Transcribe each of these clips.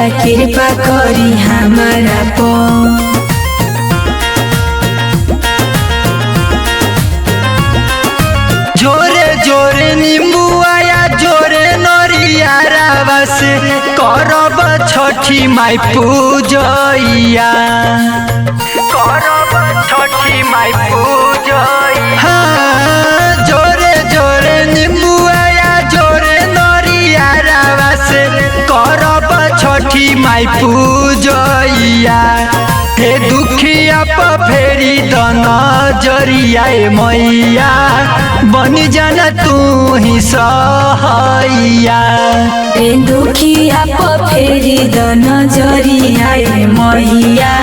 मैया कृपा करी हमारा पर। जोरे जोरे नींबू आया जोरे नरिया रावस करब छठी माई पूजैया करब छठी माई पूजैया। हाँ, जोरे जोरे नींबू आया जोरे नरिया रावस करब छठी माई पूजैया। हे दुखिया पर फेरी द नजरिया मैया बनी जाना तू ही सहैया। हे दुखिया पर फेरी द नजरिया मैया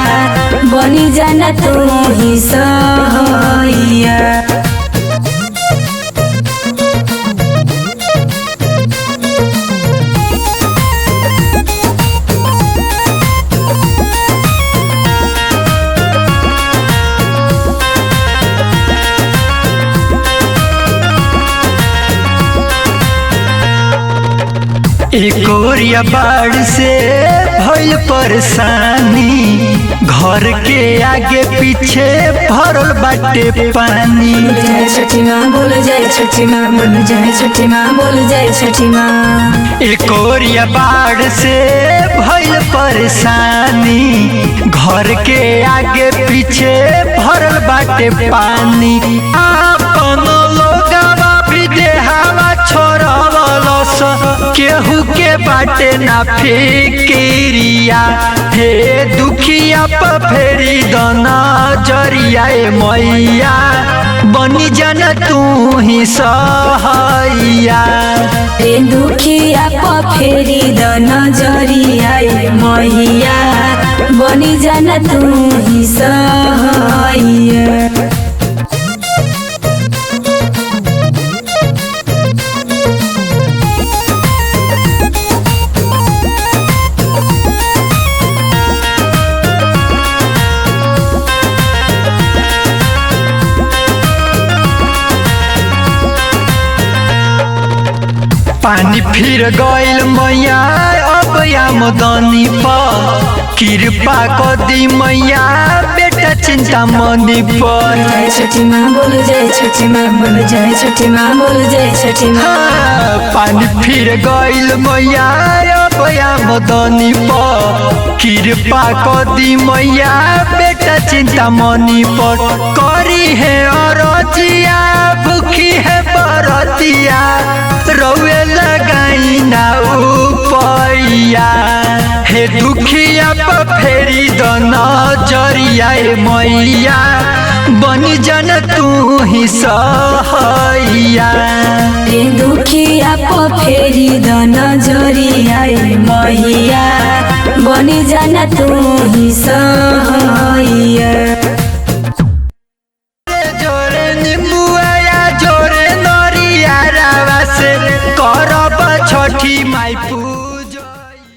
बनी जाना तू ही सहैया। एक ओरिया बाढ़ से भइल परेशानी घर के आगे पीछे भरल बाटे पानी। जय छठी माँ बोल जय छठी माँ बोल जय छठी माँ बोल जय छठी माँ। एक ओरिया बाढ़ से भइल परेशानी घर के आगे पीछे भरल बाटे पानी। आपन लोगवा भी देहावा छोड़वलस केहू के बाटे ना फिकिरिया। हे दुखिया पर फेरी द नजरिया मैया बनी जाना तू ही सहैया। हे दुखिया पर फेरी द नजरिया मैया बनी जाना तू ही सहैया। पानी फिर गइल मैया अब आमदनी पर कृपा कर दी मैया बेटा चिंता मनी पर। जय छठी माँ बोल जय छठी माँ बोल जय छठी माँ बोल जय छठी माँ। हाँ, पानी फिर गइल मैया अब आमदनी पर कृपा कर दी मैया बेटा चिंता मनी पर। करी है अरजिया भूखी है बरतिया रउए लगाई ना उपैया। हे दुखिया पर फेरी द नजरिया मैया बनी जाना तू ही सहैया। हे दुखिया पर फेरी द नजरिया मैया बनी जाना तू ही सहैया।